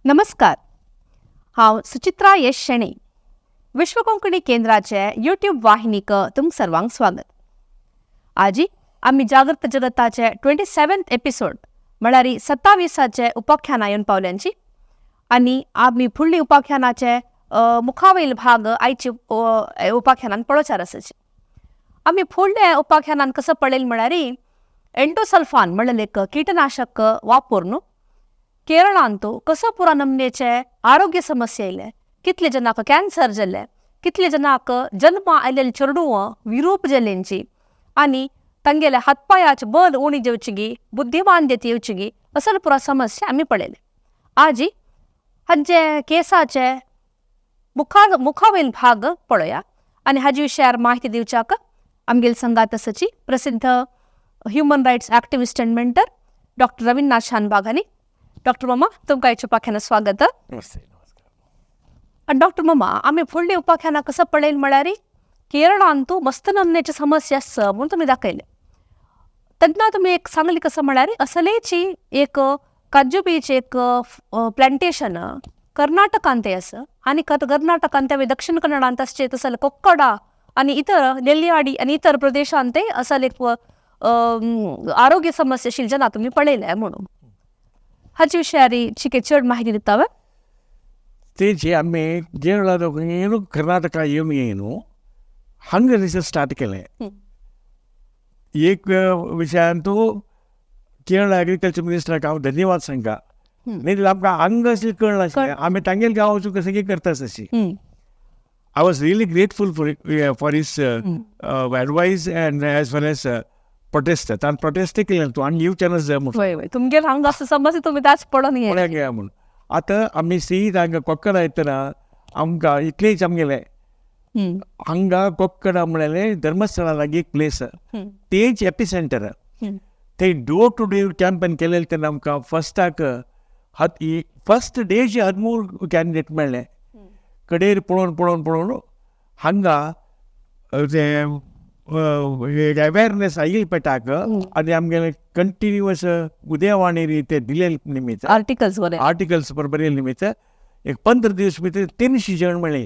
नमस्कार. हांव सुचित्रा यश शेणे. विश्व कोंकणी केंद्राचे यूट्यूब वाहिनीक तुमकां सर्वांक स्वागत. आजी आमी जागृत जगताचे 27 एपिसोड म्हळ्यार 27 उपाख्यानां येवन पावल्यांची आनी आमी फुडली उपाख्यानाचे मुखावेल भाग आयचे उपाख्यानान पळोवचार आसाचे. आमी फुडल्या उपाख्यानान कसं पळयलें म्हळ्यार एंडोसल्फान म्हणलें एक कीटनाशक वापरून केरळांत कसो पुरा नमनेचे आरोग्य समस्या येयले, कितले जनाक कॅन्सर जाल्ले, कितले जनाक जन्म आयलेले चेडूं विरूप जाल्ल्यांची आनी तांगेले हातपायाचे बल उणी जेवची गी, बुद्धिमांद्यता येवची गी, असले पुरा समस्या आमी पळयले. आजी हाजे केसाचे मुखावेल भाग पळोवया आनी हाजे विशयार माहिती दिवच्याक आमगेली संगात आसाची प्रसिद्ध human rights activist and mentor doctor Ravindranath Shanbhag हांणी. डॉक्टर मामा तुमकां हेच्या उपाख्यानां स्वागत. डॉक्टर मामा आमी फुडली उपाख्यानां कसं पळयलें म्हळ्यार केरळांत मस्त नमनेची समस्या आसा म्हणून तुमी दाखयले. तेन्ना तुमी एक सांगली कसं म्हळ्यार असलेची एक काजू बीच एक प्लांटेशन कर्नाटकांत आसा आनी कर्नाटकांत दक्षिण कन्नडांत आसचे तसले कोक्कडा आनी इतर नेल्लियाडी आनी इतर प्रदेशांत असले एक आरोग्य समस्या आशिल्ले जेन्ना तुमी पळयले म्हणून हाचे विशयार चिके चड माहिती दितावे. तेजे आमी केरळांत ಏನು कर्नाटका ಏನು ಹಂಗೆ ರಿಸರ್ಚ್ ಸ್ಟಾರ್ಟ್ केलें. एक विशयांतू केरळ एग्रीकल्चर मिनिस्टराक हांव धन्यवाद सांगता. नाही तर आमकां हांग अशें कळनाशिल्लें, आमी तांगेले गांव वचून कशें करतात अशी. I was really grateful for his advice and as well as protest. तान प्रोटेस्ट केलें तूं हांगा येवचें जाय म्हणून. तुमगेर हांगा असं समस्या तुमी ताच पडोन घ्या म्हणून. आतां आमी सीद हांगा कोक्कडा येतना आमकां इतलेंच आमगेलें हांगा कोक्कडा म्हणलें धर्मस्थळा लागीं एक प्लेस तेच एपी सेंटर. थंय डोर टू डोर कॅम्पेन केलें तेन्ना आमकां फर्स्ट डेचे 13 कॅन्डिडेट मेळ्ळे. कडेर पळोवन हांगा अवेरनेस आयिल्ले पेटाक आनी आमगेले कंटिन्युअस उदयवाणी ते दिले निमित्त आर्टिकल्स बरयले निमित्त एक 15 दीस भितर 300 जण मेळ्ळे.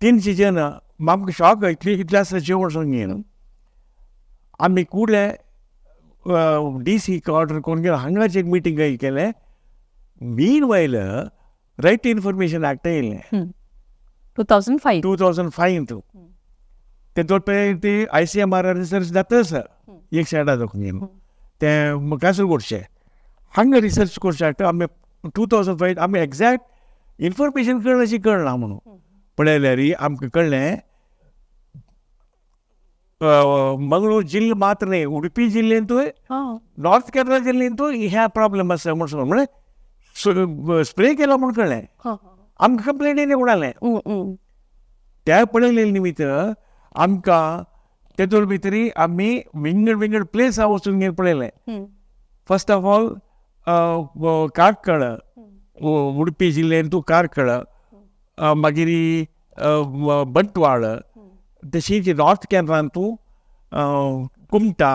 300 जण आमकां शॉक इतले आसा जेवण सांगेन. आमी कुडले DC ऑर्डर करून गेलो, हांगाच एक मिटींग केलें. Meanwhile right to information act येयलें 2005. ते तोपर्यंत ते ICMR रिसर्च जाता आसा एक सायडा दाखोवन तें कासरगोडचे हांगा रिसर्च करचे आमी 2005 आमी एक्झॅक्ट इन्फॉर्मेशन अशी कळना म्हणून पळयल्यार आमकां कळ्ळें मंगळूर जिल्लो मात्र न्ही, उडपी जिल्ल्यांतूय नॉर्थ केरळा जिल्ल्यांतूय ह्या प्रॉब्लेम आसा म्हणून म्हणजे स्प्रे केलो म्हणून कळ्ळें. आमकां कंप्लेन येयलें उडालें. त्या पळयले निमित्त आमकां तेतूर भितर आमी विंगड प्लेसां वचून घेवन पळयलें. First of all Karkala Udupi जिल्ल्यांतू कार्कळ, मागीर बंटवाळ, तशींच नॉर्थ केरळांतू कुमटा,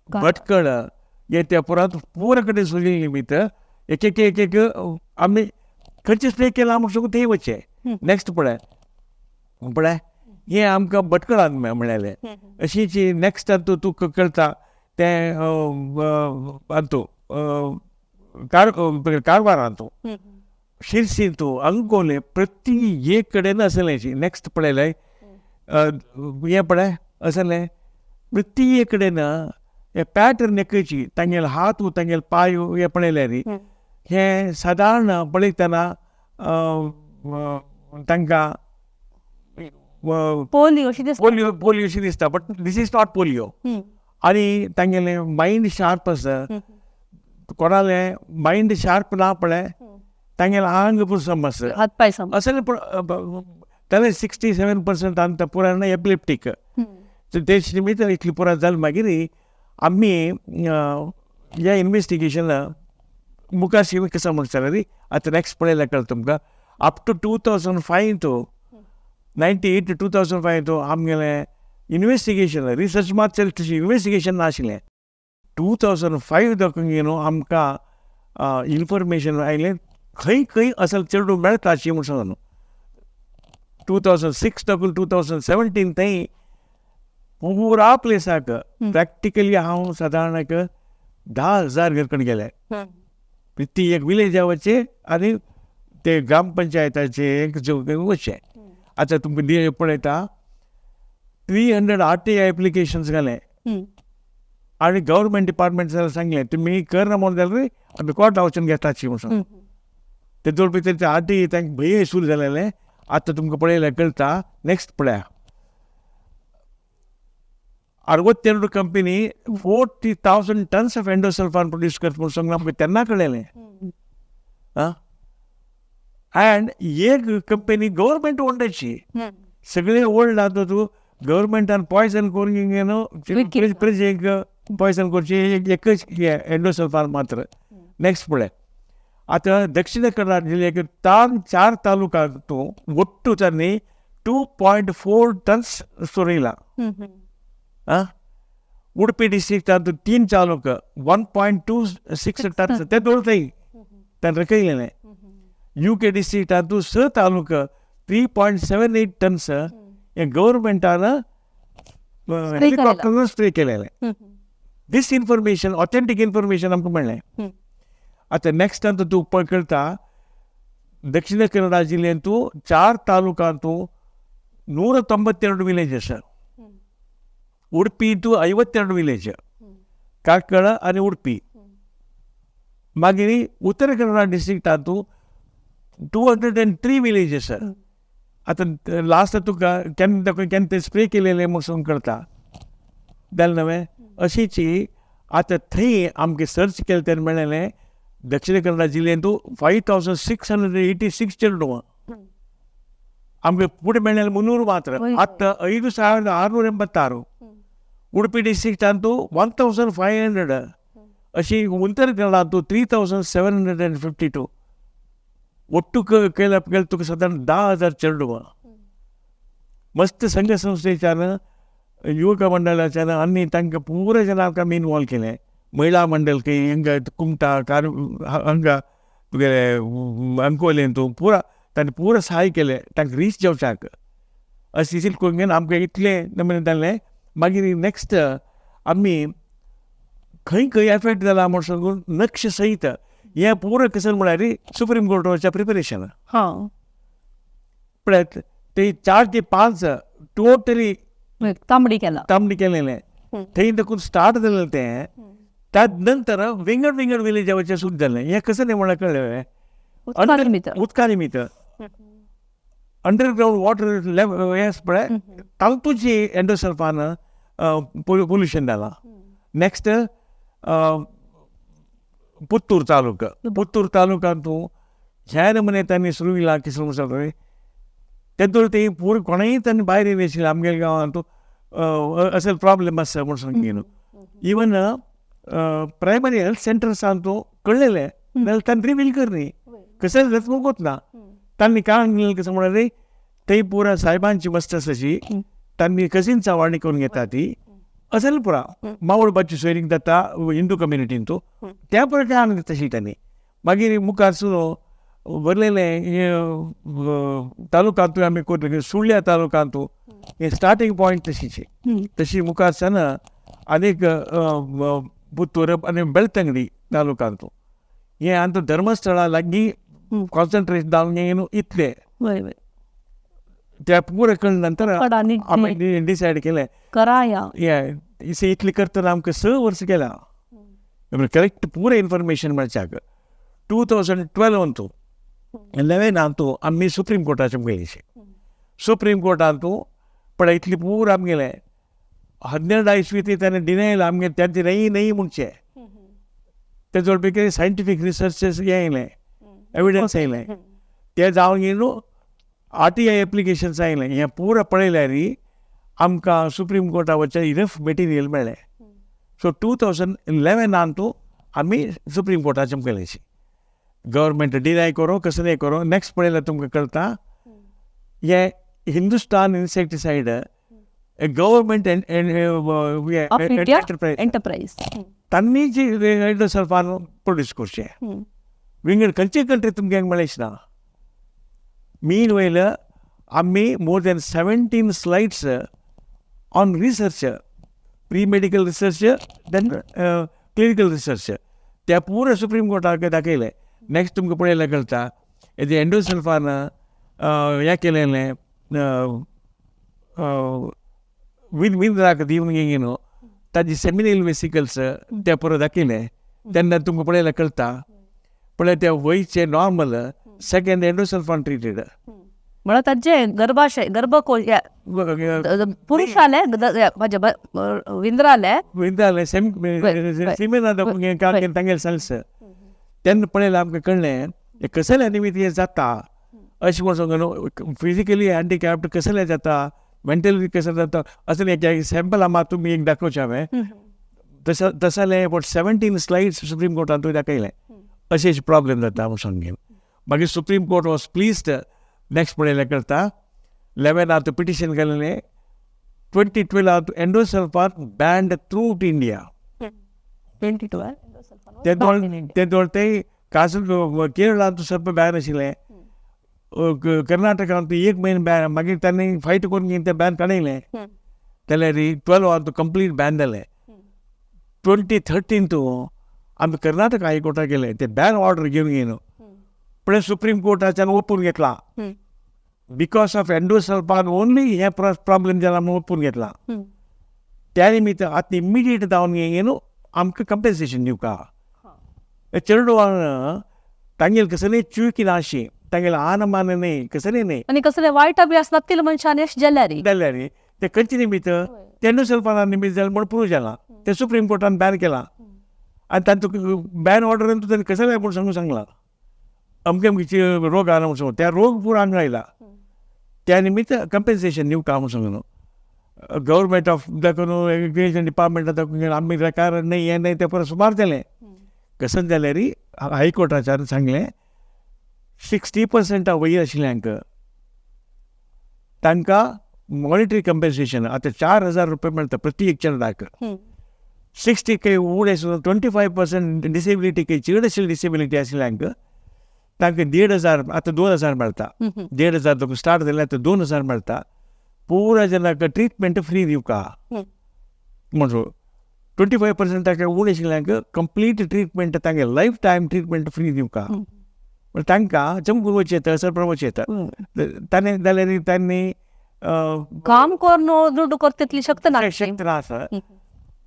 भटकळ हे त्या पुरा कडेन सोदिल्ले निमित्त एक आमी खंयचे स्प्रे केला म्हणून थंय वचचे. नेक्स्ट पळय हें आमकां भटकळांत मेळ्ळें. अशीच नेक्स्ट तूं कळटा तें अंतू कारवारांतू, शिरसींतू, अंकोले प्रति एक कडेन आसलें. नेक्स्ट पळयलें हें पळय आसलें प्रति एक कडेन हे पॅटर्न एकची तांगेले हात तांगेले पांय हे पळयल्यार हें सादारण पळयतना तांकां पोलियो अशी दिसता, but this is not polio. आनी तांगेले मायंड शार्प आसा. कोणाले मायंड शार्प ना पळय तांगेले आंग पुरो समस्या असले ताणें 67% आमकां पुराय एपिलेप्टीक. तेच निमित्त इतली पुराय जालें. मागीर आमी ह्या इन्वेस्टिगेशन मुखार शिवी कसं म्हणटा आतां नेक्स्ट पळयल्यार कळटा तुमकां. अप टू 2005 to 98 to 2005 आमगेलें इन्वेस्टिगेशन रिसर्च मात चलता तशी इन्वेस्टिगेशन नाशिल्लें. 2005 न्हू आमकां इन्फॉर्मेशन आयलें खंय खंय असल चेडूं मेळटा अशी म्हूण सांगून 2006 तकून 2017 थंय पुरा प्लेसाक प्रॅक्टिकली हांव सादारण 10,000 घर कडेन गेले. ती एक विलेजा वचे आनी ते ग्रामपंचायताचे वचे. आतां तुमकां पळयता 300 RTI एप्लिकेशन्स घाले आनी गव्हर्मेंट डिपार्टमेंट जाल्यार सांगलें तुमी करना म्हूण जाल्यार आमी कोर्टा वचून घेता अशी म्हणून. तेतूर भितर ते RTI तांकां भंय सुरू जालेलें. आतां तुमकां पळयल्यार कळटा. नेक्स्ट पळया 62 company 40,000 tons of endosulfan produce करता म्हणून सांगून आमकां तेन्ना कळयलें. अँड एक कंपनी गव्हर्मेंट ओन्डाची सगळे ओल्ड आतां तूं गव्हर्मेंटान पॉयझन करून प्रजेक पॉयझन करची एकच एंडोसल्फान मात्र. नेक्स्ट पळय आतां दक्षिण कन्नड जिल्ह्याक 4 तालुकांतूं ಒಟ್ಟು तन्नी 2.4 टन्स सोरयला. उडपी डिस्ट्रिक्टांतूं 3 तालुक 1.26 टन्स ते दवरताय तांणी रकयलेलें. UK डिस्ट्रिक्टांतूं 6 तालुक 3.78 टन्स हे गव्हर्मेंटान हेलिकॉप्टरान स्प्रे केलेलें. दीस इन्फॉर्मेशन ऑथेंटीक इन्फॉर्मेशन आमकां मेळ्ळें. आतां नेक्स्ट आतां तूं पळयता दक्षिण कन्नड जिल्ह्यांतूं 4 तालुकांतूं 192 विलेज आसा. उडपींतूं 52 विलेज कार्कळ आनी उडपी. मागीर उत्तर कन्नड डिस्ट्रिक्टांतूं 203 विलेज आसा. आतां लास्ट तुका केन्ना ते स्प्रे केलेले म्हणून कळटा जालें न्हय. अशीच आतां थंय आमगे सर्च केलें तेन्ना मेळ्ळेलें दक्षिण कन्नड जिल्ह्यांतूं 5,686 चेडूं आमगे फुडें मेळ्ळेलें मुनूर मात्र आतां 5,686. उडपी डिस्ट्रिक्टांतूं 1,500 अशी उत्तर कन्नडांतूं 3,752. ಒಟ್ಟು ಕೇಳ तुका साधारण 10,000 चेडूं. मस्त संघ संस्थेच्यान युवक मंडळाच्यान आनी तांकां पुरा जनांक आमी इनवॉल्व केलें. महिला मंडळ खंय हिंगा कुमटा हांगा तुगेले अंकोलेंतूं पुरा तांणी पुरा सहाय केलें तांकां रीच जावच्याक. अशें करून आमकां इतलें नमुने जालें. मागीर नेक्स्ट आमी खंय खंय एफेक्ट जाला म्हूण सांगून नक्ष सहीत हें पुरो कसं म्हळ्यार सुप्रीम कोर्टाच्या प्रिपरेशन पळयत ते 4 ते 5 टोटली तांबडी केलेलें. थंय देखून स्टार्ट जालें तें. त्या नंतर विंगड विलेजाचें सुरू जालें. हें कसं नाही म्हळ्यार कळ्ळें उदका निमित्त अंडरग्रावंड वॉटर हें पळय तातूंची एंडोसल्फान पोल्युशन जालां. नेक्स्ट पुत्तूर तालुकांतूं ह्या नमुने तांणी सुरू केला की समज तेतूर ते पूर कोणाय तांणी भायर येयले आमगेल्या गांवांतूं असल प्रॉब्लेम आसा म्हूण सांगितलें. इवन प्रायमरी हेल्थ सेंटर्सांतूं कळलेलें जाल्यार तांणी रिवील करनी कसं रचमूक ना. तांणी काय सांगलें कसं म्हळ्यार थंय पुरा सायबांची मस्त आसाची तांणी कशीन चावाणी करून घेता ती असल पुरा मावळपाची सोयरीक जाता हिंदू कम्युनिटींतूं त्या प्रकारान तशी तांणी. मागीर मुखार सुरू बरलेलें तालुकांतूय आमी करतले सुळ्या तालुकांतूं हें स्टार्टींग पॉयंट तशी मुखार सावन आनीक पुत्तूर आनी बेळतंगडी तालुकांतूं हें आतां धर्मस्थळा लागीं कॉन्सन्ट्रेट जावन इतलें त्या पुरा कळ्ळे नंतर आमी डिसायड केलें इतलें करतना आमकां 6 वर्सां केल्या करेक्ट पुरा इन्फॉर्मेशन मेळच्याक. 2012 11 आमी सुप्रीम कोर्टाचें गेलीशी. सुप्रीम कोर्टांतूं पळय इतली पुरा आमगेलें 12 इसवी ताणें डिनायल आमगे तेंचे नाही म्हणचे तेजो भितर सायंटिफीक रिसर्चेस हें येयलें एविडन्स येयलें तें जावन न्हू RTI एप्लिकेशन्स आयलें. हें पुरा पळयल्यार आमकां सुप्रीम कोर्टा वचून इनफ मेटिरियल मेळ्ळें. सो 2011 आमी सुप्रीम कोर्टाचें गेलीशी. गव्हर्मेंट डिनाय करो कसं नाही करो. नेक्स्ट पळयल्यार तुमकां कळटा हें हिंदुस्तान इन्सेक्टिसायड गव्हर्मेंट एंटरप्रायज तांणी जी एंडोसल्फान प्रोड्यूस करचें विंगड खंयचे कंट्री तुमगे हेंग मेळेच ना. मीन वेल आम्ही more than 17 slides on research, pre medical research, then clinical research, त्या पुरे सुप्रीम कोर्टाक दाखयले. नेक्स्ट तुमकां पळयल्यार कळटा हेजें एंडोसल्फान हें केलेलें विंद्राक दिवन गेली न्हू, ताजी सेमिनल वेसिकल्स ते परत दाखयले. तेन्ना तुमकां पळयल्यार कळटा पळय ते वयचे नॉर्मल, सेकंड एंडोसल्फान ट्रिटेड. म्हळ्यार ताजे गर्भकोश पुरुषाले विंद्राले विंद्राले सिमेन तांगेले सेल्स. तेन्ना पळयल्यार आमकां कळ्ळें कसल्या निमित्त हें जाता अशें म्हणून सांगून फिजिकली हँडिकॅप्ड कसले जाता, मेंटली कसं जाता असं एक सॅम्पल आम्हाला तुमी एक दाखोवचें हांवें. तसाले बट 17 स्लाइड्स सुप्रीम कोर्टान तुवें दाखयलें अशें प्रॉब्लेम जाता म्हणून सांगेन. मागीर supreme court was pleased. Next पळयल्यार करता 11 पिटिशन केलेलें. 2012 एंडोसल्फान बॅन्ड थ्रूट इंडिया. 2012 ते केरळांत ಸ್ವಲ್ಪ बॅन आशिल्लें, कर्नाटकांत 1 म्हयनो बॅन. मागीर तांणी फायट करून तें बॅन काडयलें. जाल्यार 12 कंप्लीट बॅन जालें. 2013 आमी कर्नाटक हायकोर्टाक गेले, ते बॅन ऑर्डर घेवन येयलो. पण सुप्रीम कोर्टाच्यान ओपून घेतला. बिकॉज ऑफ एंडोसल्फान ओन्ली हे प्रॉब्लेम जाला म्हणून ओपून घेतला. त्या निमित्त आतां इमिडिएट जावन येयलो आमकां कंपेन्सेशन दिवका. चेडू तांगेल कसले चूक नाशी, तांगेल आनमान न्ही, कसले न्ही, आनी कसले वायट अभ्यास नासतील मनशान अशें जाल्यार ते खंयचे निमित्त ते एंडोसल्फाना निमित्त जालें म्हण प्रूव जाला. ते सुप्रीम कोर्टान बॅन केला. आनी तातूंत बॅन ऑर्डरान ताणें कसले म्हूण सांगला अमके अमके रोग आला म्हणून त्या रोग पुरो हांगा आयला. त्या निमित्त कंपेन्सेशन दिवका म्हणून सांगून गव्हर्मेंट ऑफ दाखोवन एग्रिकल्चर डिपार्टमेंटा दाखोवन आमी प्रकार न्ही, हें न्ही, तें परत सुमार जालें. कसं जाल्यार हायकोर्टाच्यान सांगलें 60% वयर आशिल्ल्यांक तांकां मॉनिटरी कंपेन्सेशन आतां 4,000 रुपया मेळटा प्रति एक चेडणाक. 60 उणे 25% डिसेबिलिटी चड आशिल्ली डिसेबिलिटी आशिल्ल्यांक तांकां 1,500 आतां 2,000 मेळटा. 1,500 स्टार्ट जालें आतां 2,000 मेळटा. पुरा जनाक ट्रिटमेंट फ्री दिवका म्हणून 25% ताका उणे आशिल्ल्यांक कंप्लीट ट्रिटमेंट तांगे लायफ टायम ट्रिटमेंट फ्री दिवका. तांकां जम्मू वचचें येता, सरपण वचचें येता. ताणें जाल्यार तांणी काम करून दुड्ड करतली शक्त ना आसा.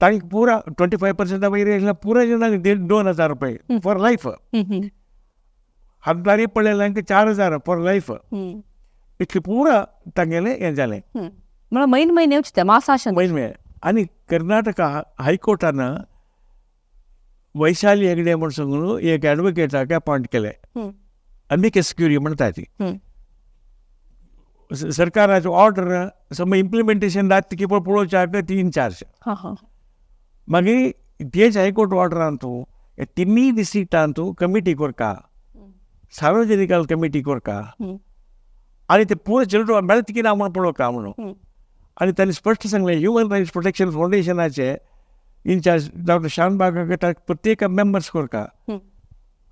तांकां पुरा 25% वयर आशिल्ल्या पुरा जनाक 2,000 रुपया फॉर लायफ. हद्दारी पडलेल्यांक 4,000 for life. इतलें पुरा तांगेलें हें जालें. म्हळ्यार म्हयने येवचें तें मासाशन म्हयने. आनी कर्नाटका हायकोर्टान वैशाली हेगडे म्हूण सांगून एक एडवोकेटाक अपॉयंट केलें. अमिकस क्युरी म्हणटा ती. सरकाराचो ऑर्डर समज इम्प्लिमेंटेशन जाता की पळोवच्याक ती इन्चार्ज. मागीर तेच हायकोर्ट ऑर्डरान तूं तिनूय डिस्ट्रिक्टान तूं कमिटी करता, सार्वजनिकाल कमिटी करता आनी ते पुरो चेडू मेळटा की ना म्हूण पळोवता म्हणून. आनी ताणें स्पश्ट सांगलें ह्युमन रायट्स प्रोटेक्शन फावंडेशनाचे इन्चार्ज डॉक्टर शानबाग प्रत्येक मेंबर्स करता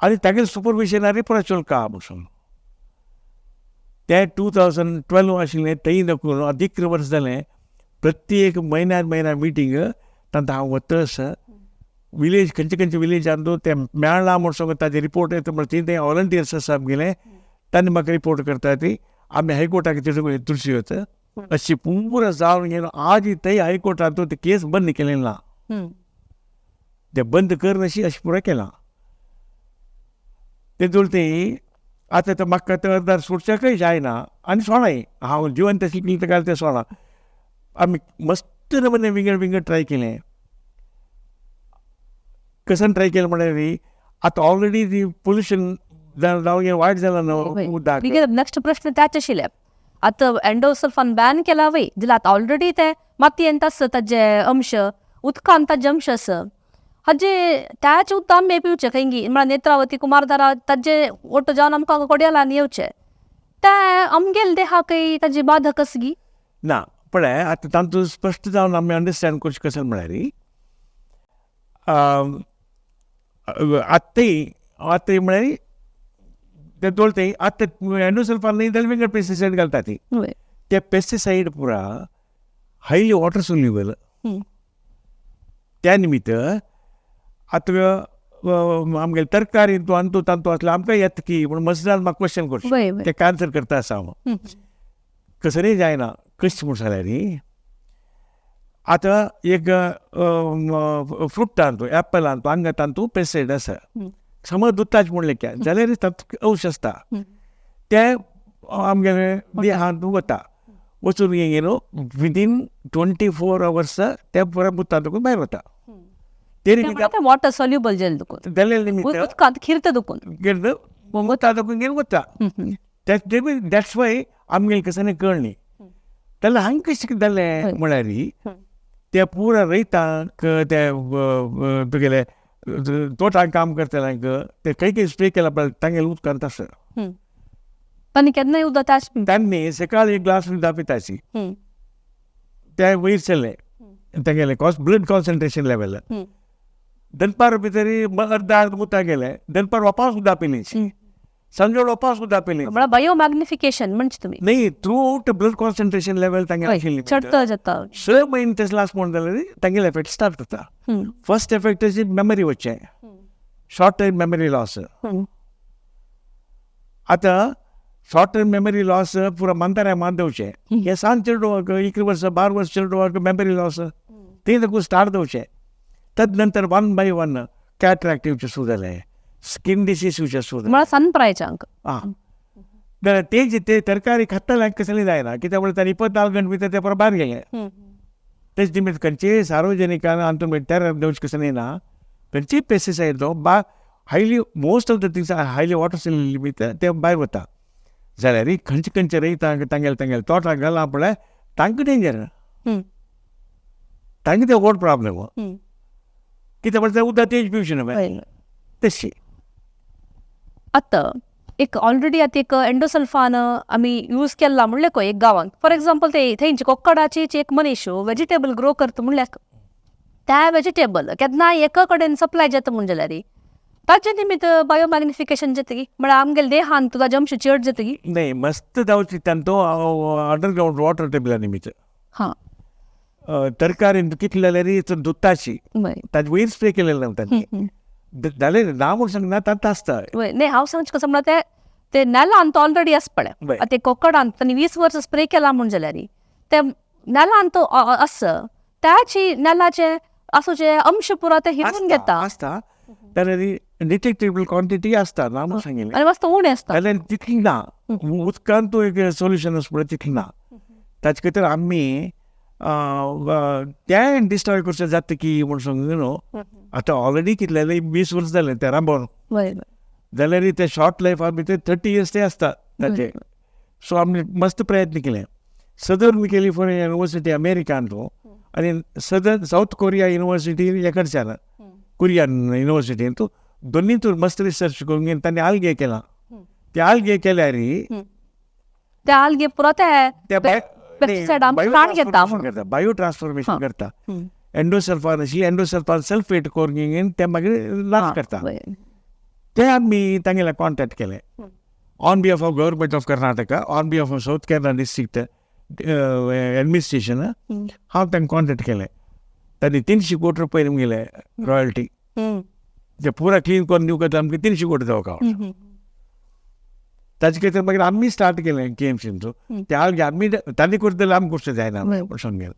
आनी तांगे सुपरविशनारी पुरो चलता म्हणून. ते 2012 आशिल्लें थंय दाखोवन अधिक वर्स जालें. प्रत्येक म्हयन्याक मिटींग तांकां हांव वतस विलेज खंयचे विलेजान ते मेळना म्हूण सांगून ताजे रिपोर्ट येता म्हण ते वॉलंटियर्स आसा आमगेले तांणी म्हाका रिपोर्ट करता ती आमी हायकोर्टाक तुळशी वता. अशी पुरो जावन गेलो. आज थंय हायकोर्टान ते केस बंद केलें ना. ते बंद कर अशी पुरो केलां. ते चलते आतां तो म्हाका तो अर्दार सोडच्याकय जायना आनी सोडाय हांव जिवंत आशिल्लें काल तें सोडा. आमी मस्त नमुने विंगड ट्राय केलें. कसन ट्राय केलें म्हळ्यार आतां ऑलरेडी ती पोल्युशन जावन वायट जालां न्हू उदक. नेक्स्ट प्रश्न त्याच आशिल्ले. आतां एंडोसल्फान बॅन केला वय जाल्यार आतां ऑलरेडी ते मातयेंत आसा ताजे अंश, उदकांत ताजे अंश आसा. हाजे त्याच उदक आमी पिवचे खंयी म्हळ्यार नेत्रावती कुमारधारा ताजे ओटो जावन आमकां कोड्यालान येवचे ते आमगेले देहाकय ताजी बाधक आसगी ना. पळय आतां तातूंत स्पश्ट जावन आमी अंडरस्टँड करचें कशें म्हळ्यार आतां म्हळ्यार ते तोळते आतां एंडोसल्फान न्ही जाल्यार वेगळे पेस्टिसायड घालता ती. ते पेस्टिसायड पुरा हायली वॉटर सोल्युबल. त्या निमित्त आतां आमगे तरकारी तूं अंतू तांतू आसल्यार आमकां येता की म्हूण मसरान म्हाका क्वेश्चन करता ते आन्सर करता आसा हांव कसरी जायना कशें म्हूण जाल्यार आतां एक फ्रूट तांतू एप्पल तांतू हांगा तांतू पेस्टिसायड आसा समज दुताचें म्हणलें क्या जाल्यार तातूंत औश आसता ते आमगेले देहांत वता वचून विदीन 24 hours ते पुरा मुतांतून भायर वता. ते निमित्त वॉटर सॉल्युबल जाल्या निमित्त खिर्त दुखून मुतांतून घेवन वता. दॅट्स वाय आमगेले कसं कळ्ळें जाल्यार हांगा कशें जालें म्हळ्यार ते पुरा रयतांक ते तुगेले तोटाक काम करतल्यांक ते काही स्प्रे केला पळय तांगेले उदकांत आसा. तांणी केन्नाय उदक तांणी सकाळीं एक ग्लास उदक पिताची ते वयर सरले तेगेले ब्लड कॉन्सन्ट्रेशन लेवल दनपार भितर अर्धा उदक गेले दनपार वापस उदक पिलीं संजोड वापस उदक पिलीं बायो मॅग्निफिकेशन म्हणजे तुमी न्ही through out blood concentration level तांगे आशिल्ली चडता जाता 6 म्हयने तेच लास्ट म्हणून जाल्यार तांगेले एफेक्ट स्टार्ट जाता. फर्स्ट एफेक्ट अशी मेमरी वच्चें शॉर्ट टर्म मेमरी लॉस. आतां शॉर्ट टर्म मेमरी लॉस पुरा मंताऱ्या मांदवचें हे सांज चेडवाक 11 वर्सां 12 वर्सां चेडवाक मेमरी लॉस ते देखून स्टार्ट जावचें. तद नंतर 1 by 1 कॅटरॅक्ट येवचें सुरू जालें स्किन डिसीज येवचें सुरू जालें सनप्रायचांक जाल्यार ते तरकारी खाताल्यांक कसलें जायना कित्याक म्हळ्यार 24 गंट भितर ते परत भायर गेले. तेच निमित्त खंयचेय सार्वजनिकान आनी तेर देवचें कसं ना खंयचीय पेस्टिसायड तो highly most of the things highly water soluble निमित्त ते भायर वता जाल्यार खंयचे रयतांक तांगेले तोटाक घाला पळय तांकां डेंजर तांकां ते व्हड प्रॉब्लेम कित्याक म्हळ्यार उदक तेज पिवचें न्हय तशी. आतां एक ऑलरेडी आतां एक एंडोसल्फान आमी यूज केला म्हणलें खंय एक गांवांत फॉर एक्झाम्पल ते थंयचे कोक्कडाची एक मनीस वेजिटेबल ग्रो करता म्हणल्यार त्या वेजिटेबल केन्नाय एका कडेन सप्लाय जाता म्हणून जाल्यार ताचे निमित्त बायो मॅग्निफिकेशन जातकी म्हळ्यार आमगेले देहांत ताजे अंश चड जातकी न्ही मस्त जावची तांचो अंडरग्रावंड वॉटर टेबला निमित्त तरकारी कितले जाल्यार दुताची ताजे वयर स्प्रे केलेले नव्हता जाल्यार ना म्हूण सांगना तांत आसता न्ही हांव सांगचें कसं म्हळ्यार ते नेलांत ऑलरेडी आसा पळय ते कोक्कडांत तांणी 20 वर्सां स्प्रे केला म्हणून जाल्यार ते नेलांत आसा त्याची नेलाचे आसूचे अंश पुरा ते हिरून घेता आसता जाल्यार डिटेक्टेबल क्वॉन्टिटी आसता ना म्हूण सांगिल्लें आनी मातसो उणें आसता जाल्यार तितली ना उदकांत तूं एक सोल्युशन आसा पळय तितली ना ताचे खातीर आमी तें डिस्ट्रॉय करचें जाता की म्हूण सांगून न्हू आतां ऑलरेडी कितले 20 वर्सां जालें ते राबोवन जाल्यार ते शॉर्ट लायफा भितर 30 years ते आसता ताचे. सो आमी मस्त प्रयत्न केले. सदर्न कॅलिफोर्निया युनिवर्सिटी अमेरिकान तूं आनी सावथ कोरिया युनिवर्सिटी एकडच्यान कोरियन युनिवर्सिटीन तूं दोनीतून मस्त रिसर्च करून तांणी आल्गे केला ते आल्गे केल्यार ते आल्गे पुरो ते बायो ट्रान्सफॉर्मेशन करता. एंडोसल्फान अशी एंडोसल्फान सल्फेट करून ते मागीर लास्ट करता. ते आमी तांगेले कॉन्टॅक्ट केले on behalf of government of Karnataka on behalf of south Kerala district administration हांव तांकां कॉन्टॅक्ट केलें. तांणी 300 कोटी रुपया गेले रॉयल्टी ते पुरा क्लीन करून दिवंक आमकां 300 कोटी जावंक ताचे खातीर मागीर आमी स्टार्ट केलें केएमसीचो ते आल्गे आमी तांणी करता जाल्यार आमी करचें जायना सांगलें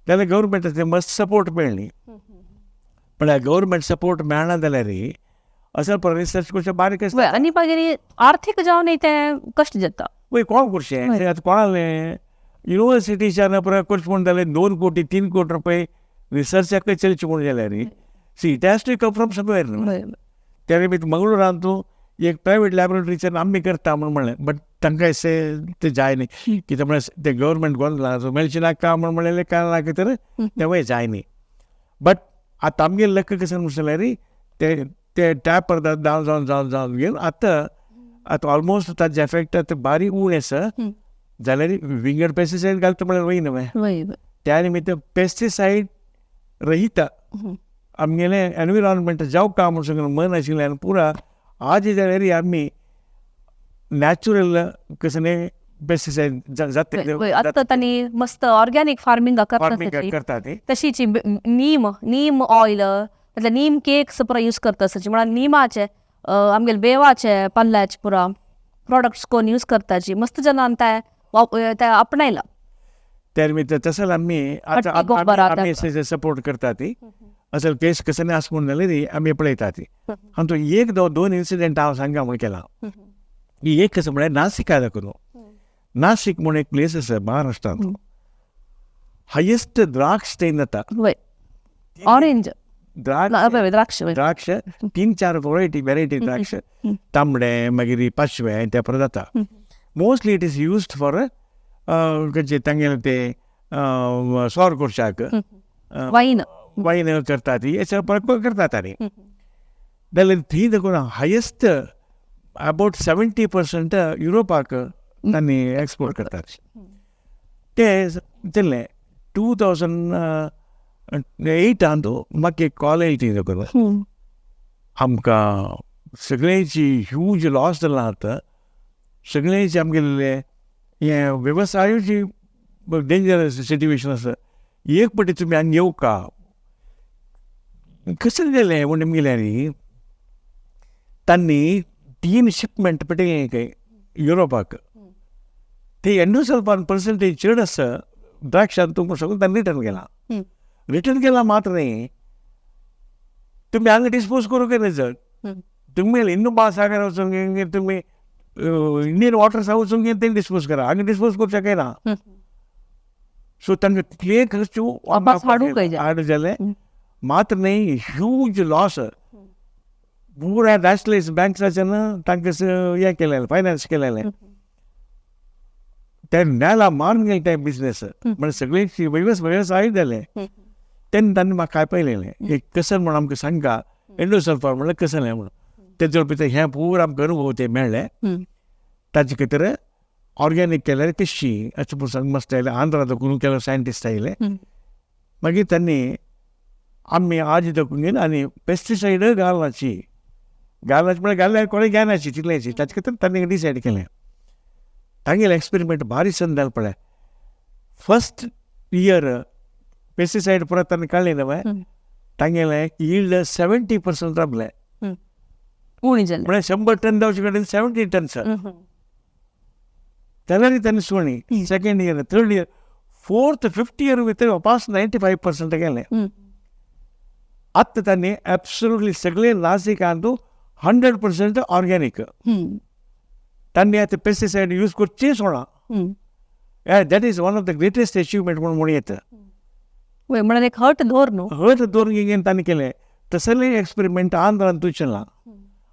जाल्यार गव्हर्मेंटाचे मस्त सपोर्ट मेळ्ळी. म्हळ्यार गव्हर्मेंट सपोर्ट मेळना जाल्यार अशें रिसर्च करचें बारीक आसता आनी मागीर आर्थीक जावन ते कश्ट जाता वय कोण करचें आतां कोणालें युनिवर्सिटीच्यान परत करचें म्हूण जाल्यार 2 कोटी 3 कोटी रुपया रिसर्चाक चलचें म्हूण जाल्यार see it has to come from somewhere न्हू. त्या निमित्त मंगळुरांत तूं एक प्रायवेट लॅबोरेटरीच्यान आमी करता म्हूण म्हणलें बट तांकां ते जाय न्ही कित्याक म्हळ्यार ते गव्हर्मेंट गोंदला मेळचें काम म्हूण म्हणलें कारणां खातीर ते वय जाय न्ही. बट आतां आमगे लक कशें म्हूण जाल्यार ते टॅप जावन घेवन आतां ऑलमोस्ट ताजे एफेक्ट आतां बारीक उण आसा जाल्यार विंगड पेस्टिसायड घालता म्हळ्यार वय न्हय. त्या निमित्त पेस्टिसायड रहित आमगेलें एनविरॉन्मेंट जावं काम म्हूण सांगून मन आशिल्लें आनी पुरा आज जाल्यार आमी नॅचरल कसं नाही पेस्टिसाइड जाते आता त्यांनी मस्त ऑर्गॅनिक फार्मिंग फार्मिंग करतात ते तशीची नीम ऑयल मतलब नीम केक्स पुरा यूज करता तसंची म्हणल्यार निमाचे आमगेले बेवाचे पल्ल्याचे पुरा प्रॉडक्ट्स कोण यूज करताची मस्त जनान ते आपणायला त्या निमित्त तसं आम्ही सपोर्ट करतात ती असल केस कसं नाही असं म्हणून जालें आम्ही पळयतात ती आणि तो एक दोन इन्सिडेंट हांव सांगा म्हण केला की एक कसं म्हळ्यार नाशिक आयला करूं नाशिक म्हणून एक प्लेस आसा महाराष्ट्रांत हायेस्ट द्राक्ष स्टेन जाता ऑरेंज द्राक्ष 3-4 व्हरायटी द्राक्ष तांबडे मागीर पाचवे ते परत जाता mostly it is used for खंयचे तांगेले ते सौर करशाक वाईन करतात ती हेचे करतात आनी जाल्यार थंय देखून हायेस्ट अबाउट 70% युरोपाक तांणी एक्सपोर्ट करतात ते जाल्लें 2008 म्हाका एक कॉल येयली देखून आमकां सगळ्यांची ह्यूज लॉस जाला आतां सगळ्यांची आमगेले हे वेवसायाची डेंजरस सिट्युएशन आसा एक पटी तुमी हांगा येवका कशें जालें म्हणून गेल्यार तांणी 3 शिपमेंट पटय युरोपाक ते एंडोसल्फान पर्सेंटेज चड आसा द्राक्षांत तुमकां सगळें तांणी रिटर्न केला मात्र न्ही तुमी हांगा डिस्पोज करूंक येना जर तुमी हिंदू महासागर वचूंक तुमी इंडियन वॉटर्स वचूंक तें डिस्पोज करा हांगा डिस्पोज करूं शकना सो तांकां तितले खर्च हाड जाले मात्र न्ही ह्यूज लॉस पुरा नॅशनलायज बँक्साच्यान तांकां हें केलेलें फायनान्स केलेलें ते नेला मारून गेले ते बिजनेस म्हणजे सगळी वेवसाय जाले तेन्ना तांणी म्हाका काय पळयलेलें एक कसन म्हूण आमकां सांगता एंडोसल्फान म्हणल्यार कसलें म्हणून तेजे भितर हें पूर आमकां अनुभव ते मेळ्ळे ताजे खातीर ऑर्गॅनीक केल्यार कशी अशें म्हूण सांग मस्त आयलें आंध्रा देखून केलो सायंटिस्ट आयले मागीर तांणी आमी आज देखून आनी पेस्टिसायड घालनाची म्हळ्यार घाल्यार कोणें घेनाची तितलेंची ताजे खातीर तांणी डिसायड केलें तांगेले एक्सपेरिमेंट भारी सन जालें पळय फर्स्ट इयर पेस्टिसायड परत तांणी काडलें न्हय तांगेलें यील्ड 70% रावलें म्हळ्यार 100 टन जावचे कडेन 70 टन्स जाल्यार तांणी सुणी second year third year fourth fifth year भितर पास 95% गेलें आतां तांणी एब्सोल्युटली सगळे नासिकांतू 100% ऑर्गॅनीक तांणी आतां पेस्टिसायड यूज करचें सोडा that is one of the greatest achievement म्हणून येता म्हळ्यार एक हट दवरून घेवन तांणी केलें तसलें एक्सपेरिमेंट आंध्रान तुचें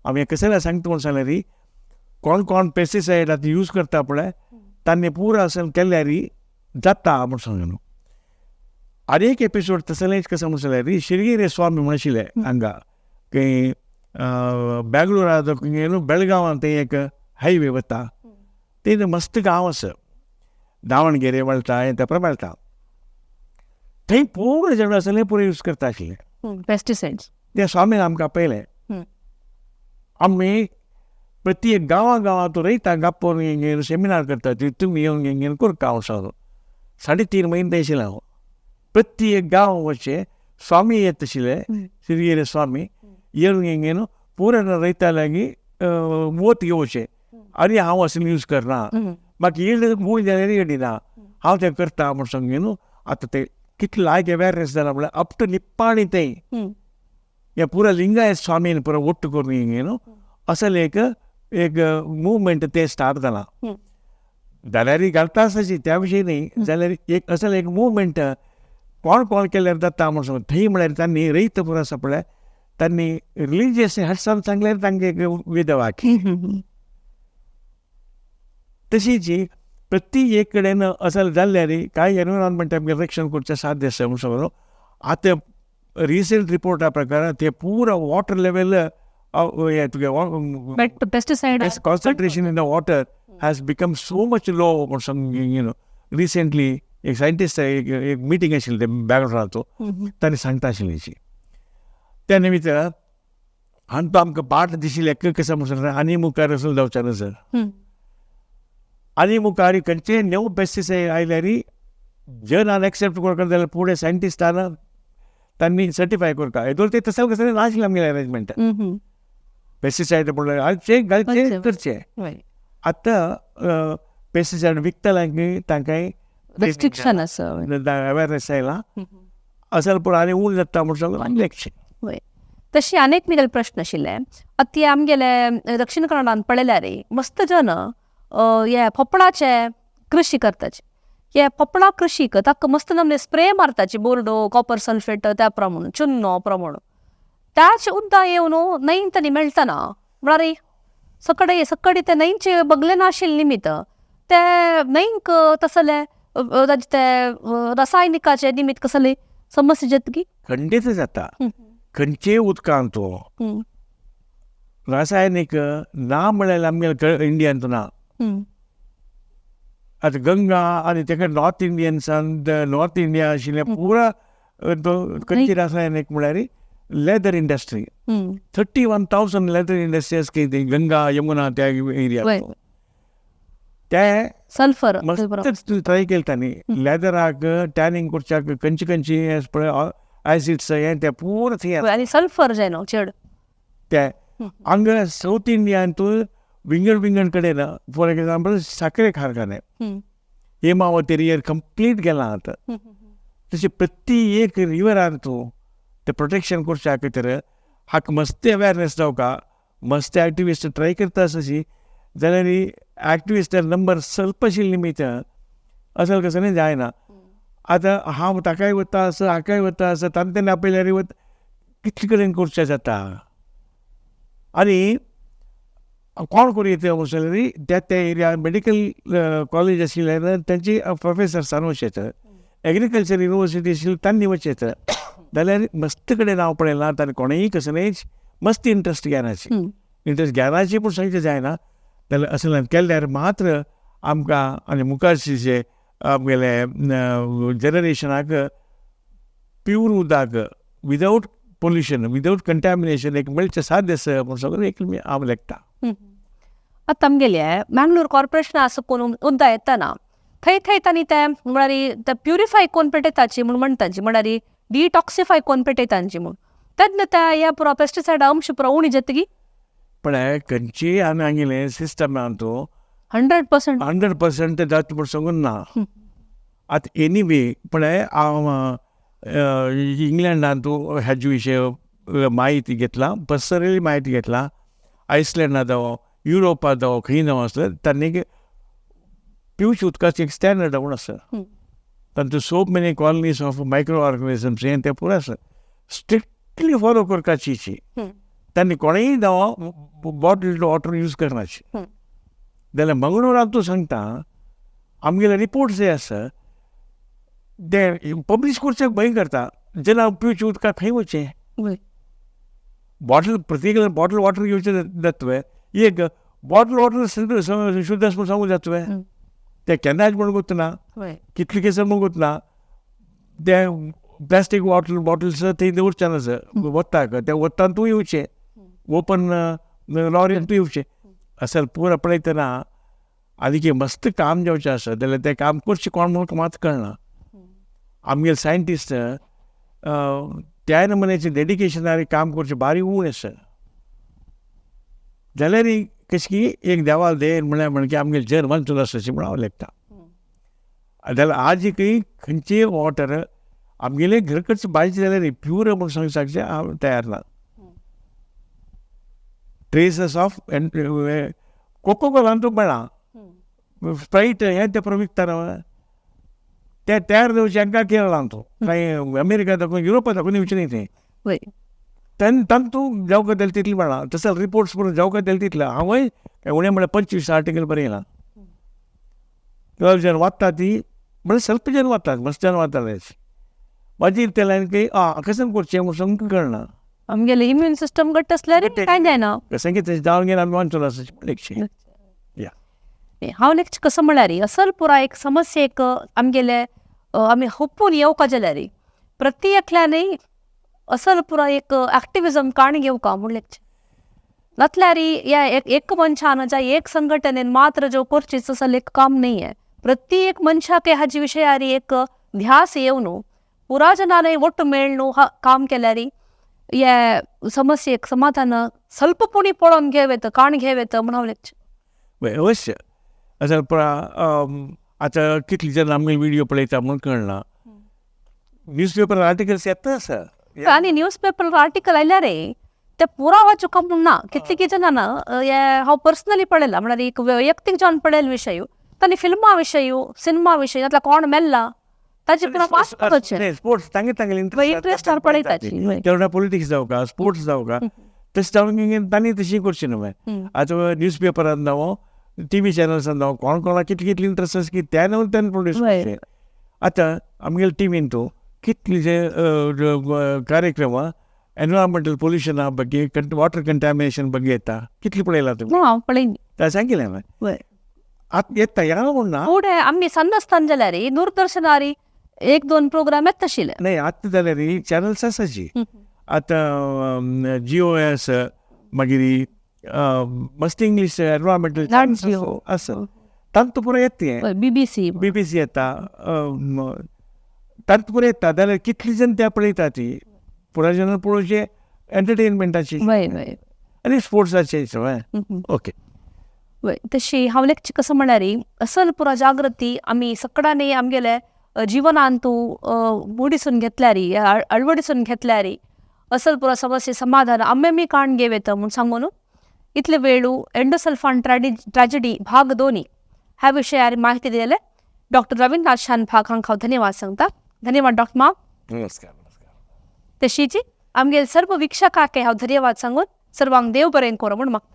आमी कसलें सांगता म्हूण सांगल्यार कोण पेस्टिसायड आतां यूज करता पळय तांणी पुरो आसन केल्यार जाता म्हूण सांगून आर एक एपिसोड तसलेंच कसं म्हूण सांगल्यार श्री स्वामी म्हूण आशिल्ले हांगा खंय बेंगलोर बेळगांवांत थंय एक हायवे वता थंय मस्त गांव आसा दावणगेरे वळटा हें तें मेळटा थंय पुरो जण आसले पुरो यूज करता आशिल्ले पेस्टिसायड्स ते स्वामीन आमकां पळयलें आमी प्रत्येक गांवां रयता गापोवन सेमिनार करता तुमी येवन करता हांव सांगलो 3.5 म्हयने थंय आशिल्लें हांव प्रत्येक गांव वचचे स्वामी येत आशिल्ले श्री स्वामी येवन पुरो रयता लागीं वोत घेवचे आनी हांव असलें यूज करना म्हाका येड खूंय जाल्यार येडिना हांव तें करता म्हूण सांगून आतां तें कितलें लायक अवेरनेस जाला म्हळ्यार अप टू निप्पाणी थंय हे पुरो लिंगायत स्वामीन पुरो ಒಟ್ಟು करून असलें एक मुवमेंट ते स्टार्ट जाला जाल्यार घालता आसाची त्या विशयी न्ही जाल्यार एक असलें एक मुवमेंट कोण केल्यार जाता म्हूण सांगून थंय म्हळ्यार तांणी रयत पुरो आसा पळय तांणी रिलिजियस हाडसान सांगल्यार तांगे एक वेदवाक तशीच प्रत्येक कडेन असलें जाल्ल्यार कांय एनवायरॉन्मेंट आमगे रक्षण करचें साध्य आसा म्हूण सांगून आतां रिसेंट रिपोर्टा प्रकार ते पुरो water level pesticide concentration in the water has become so much low or some recently एक सायंटिस्ट एक मिटींग आशिल्ली ते बेंगलोरांत तांणी सांगता आशिल्ली त्या निमित्त हांवें तो आमकां पाठ दिशिल्लें कसो म्हणून आनी मुखार वचून जावचें ना सर आनी मुखार खंयचे न्यू पेस्टिसायड आयल्यार जर अनएक्सेप्ट करता जाल्यार फुडें सायंटिस्टांना तांणी सर्टिफाय करता हेतून ते तसं कसं नाशिल्लें आमगेलें अरेंजमेंट पेस्टिसायड म्हणल्यार घालचे करचे आतां पेस्टिसायड विकतल्यांक तांकां रिस्ट्रिक्शन आसा अवेरनेस आयला असल पूण आनी उण जाता म्हूण सांगून आनी लेखचे तशी अनेक मुगेले प्रश्न आशिल्ले आतां आमगेले दक्षिण कन्नडांत पळयल्यार मस्त जन हे पोपळाचे कृशी करताचे हे पोपळा कृशीक ताका मस्त नमने स्प्रे मारताचे बोर्डो कॉपर सल्फेट त्या प्रमाण चुन्नो प्रमाण त्याचे उदक येवन नैन मेळटना म्हळ्यार सकडी ते नैनचे बगले नाशिल्ले निमित्त ते नैंक तसले ताचे ते रसायनिकाचे निमित्त कसले समस्या जातकी खंडीत जाता खंयचे उदकांत रासायनीक ना म्हळ्यार आमगे इंडियान ना आतां गंगा आनी तेका नॉर्थ इंडिया आशिल्ले पुरा खंयची रासायनीक म्हळ्यार leather industry 31,000 leather industries Ganga Yamuna त्या एरियात ते सल्फर मस्त ट्राय केले तांणी लेदराक टॅनिंग करच्याक खंयची पळय एसिड्स हें तें पुरो आनी सल्फर जायना चड ते हांगा सावथ इंडियान विंगड कडेन फॉर एग्जाम्पल साखरे कारखाने हेमावती रिवर कंप्लीट गेला आतां तशें प्रत्येक रिवरान ते प्रोटेक्शन करच्या खातीर हाका मस्त अवेरनेस जावका मस्त एक्टिविस्ट ट्राय करता आसशी जाल्यार एक्टिविस्ट नंबर स्वल्प आशिल्ले निमित्त असल कसं जायना आतां हांव ताकाय वता आसा हाकाय वता आसा तांणे आपयल्यार कितले कडेन करचें जाता आनी कोण करीत जाल्यार त्या एरिया मेडिकल कॉलेज आशिल्ल्यान तांची प्रोफेसर्सान वचेत एग्रीकल्चर युनिवर्सिटी आशिल्ली तांणी वचेत जाल्यार मस्त कडेन हांव पळयलां ताणें कोणेय कसलेच मस्त इंट्रस्ट घेवनाची पूण सांगचें जायना जाल्यार असलें केल्यार मात्र आमकां आनी मुखारचे आमगेले जनरेशनाक प्यूर उदक विदावट पोल्युशन विदावट कंटॅमिनेशन एक मेळचें साध्य आसा म्हूण सगळें एक हांव लेखता आतां आमगेले मँगलोर कॉर्पोरेशना आसा कोण उदक येतना थंय तांणी ते म्हळ्यार ते प्युरिफाय कोन्न पेटयताची म्हूण म्हणटाची म्हळ्यार डिटॉक्सिफाय कोन्न पेटयतांची म्हूण तेन्ना त्या ह्या पुरो पेस्टिसायडा अंश पुरो उणी जातकी पण खंयची आमगेलें सिस्टम आहा 100% जाता म्हूण सांगून ना आतां एनीवे पण हांव इंग्लंडांत हेजे विशय म्हायती घेतला पर्सनली म्हायती घेतला आयसलँडांत जावं युरोपांत जावं खंय जावं आसलें तांणी पिवचे उदकाचें एक स्टँडर्ड म्हूण आसा तांतूं so many colonies of microorganisms हें तें पुरो आसा स्ट्रिक्टली फॉलो करपाची तांणी कोणेय जावं बॉटल्ड वॉटर यूज करनाची जाल्यार मंगळुरांत तूं सांगता आमगेले रिपोर्ट्स जे आसा ते पब्लीश करच्याक भंय करता जेन्ना पिवचे उदकाक खंय वचचें बॉटल प्रत्येक बॉटल वॉटर घेवचें जाता तुवें एक बॉटल वॉटर शुद्ध आसा म्हूण सांगूं जाता तुवें तें केन्नाच म्हूण गुतना कितले केस म्हूण गुतना ते प्लास्टीक बॉटल्स थंय दवरचे नासा वताक त्या वतान तूं येवचें ओपन लॉरीन तूं येवचें असल पुरो पळयतना आनी मस्त काम जावचें आसा जाल्यार तें काम करचें कोण म्हणून मात कळना आमगेले सायंटिस्ट त्या नमुन्याचें डेडिकेशनार काम करचें बारी उण आसा जाल्यार कशें की एक देवाल देर म्हण की आमगेले जर्मन चूल आसाची म्हूण हांव लेखता जाल्यार आज खंयचेय वॉटर आमगेले घर कडचें बायचें जाल्यार प्यूर म्हूण सांगचें हांव तयार ना ट्रेसीस ऑफ कोको कोलान तूं मेळना स्प्रायट हें तें विकता ते तयार जावचें हांकां केरळांत तूं कांय अमेरिका दाखोवन युरोपा दाखोवन येवचें न्ही तें तूं जावका जाल्यार तितलें मेळना तसो रिपोर्ट्स करून जावका जाल्यार तितलें हांवूय उणें म्हळ्यार 25 आर्टिकल बरयलां 12 जन वाचता ती म्हळ्यार स्वल्प जन वाचतात मस्त जन वाचताले मागीर तें की कशें करचें म्हूण सांगूंक कळना आमगेले इम्युन सिस्टम घट्ट आसल्यार कांय जायना कशें कितें जावन गेला आमी वाचून आसा लेखचें हांव लेखचें कसं म्हळ्यार असल पुरा एक समस्येक आमगेले आमी होपून येवका जाल्यार प्रत्येकल्यानय असल पुरा एक एक्टिविजम काणी घेवका म्हूण लेखचें नसल्यारी या एक मनशानं ज्या एक संघटनेन मात्र जो करचीच असल एक काम नाही आहे. प्रत्येक मनशाके हाजी विषयारी एक ध्यास येऊन पुरा जनाने ಒಟ್ಟು ಮೇಳ್ನು काम केल्यारी या समस्येक समाधान स्वल्पपुणी पळोवन घेवेत काण घेवेत म्हणावलेच. अवश्य असं आता कितली जण आमगे व्हिडिओ पळयता म्हणून कळना. न्यूजपेपर आर्टिकल्स येता सर आणि न्यूजपेपर आर्टिकल आयल्यारे ते पुरा वाचूक म्हणना कितली जणांना हांव पर्सनली पळयला म्हळ्यार एक वैयक्तीक जावन पळयल विशय तांणी फिल्मा विशय सिनेमा विशय तातला कोण मेल्ला ताचे पुरा वाचपाचे स्पोर्ट्स तांगे इंट्रस्ट पळयताची तेवढा पॉलिटिक्स जावं का स्पोर्ट्स जावं का तशें जावन तांणी तशी करची न्हू. आतां न्यूजपेपरान जावं TV चॅनल्सान जावं कोण कोणाक कितली कितली इंट्रस्ट आसा की त्या नवल त्यान प्रोड्यूस करचें. आतां आमगेले टीव्हीन तूं कितलीशे कार्यक्रम एनवायरमेंटल पोल्युशना ಬಗ್ಗೆ वाटर कंटॅमिनेशन ಬಗ್ಗೆ येता कितली पळयला तुमी हांव पळयली त्या सांगिल्लें हांवें आतां येता ह्या म्हणना फुडें आमी सन्नासतना जाल्यार दूरदर्शनारी 1-2 प्रोग्राम येता आशिल्ले. नाही आतां जाल्यार चॅनल्स आसाची आतां GOS मागीर मस्त इंग्लीश एनवायरमेंटल आसा तांतू पुरो येता BBC येता तांतू पुरो येता जाल्यार कितली जण त्या पळयता ती पुरा जन पळोवचे एंटरटेनमेंटाची आनी स्पोर्ट्साचे. ओके तशी हांव लेखची कसं म्हळ्यार असल पुरा जागृती आमी सगळ्यांनी आमगेले जिवनांतू बुडिसून घेतल्यारी अळवडिसून घेतल्यारी असल पुरा समस्ये समाधान आम्ही काण घेवेत म्हणून सांगून इतले वेळू एंडोसल्फान ट्रॅजेडी भाग 2 ह्या विशयार माहिती दिलेले डॉक्टर रवींद्रनाथ शानभाग हांकां हांव धन्यवाद सांगता. धन्यवाद डॉक्टर माम. नमस्कार. तशीच आमगे सर्व वीक्षकांक हांव धन्यवाद सांगून सर्वांक देव बरें करूं म्हूण मागता.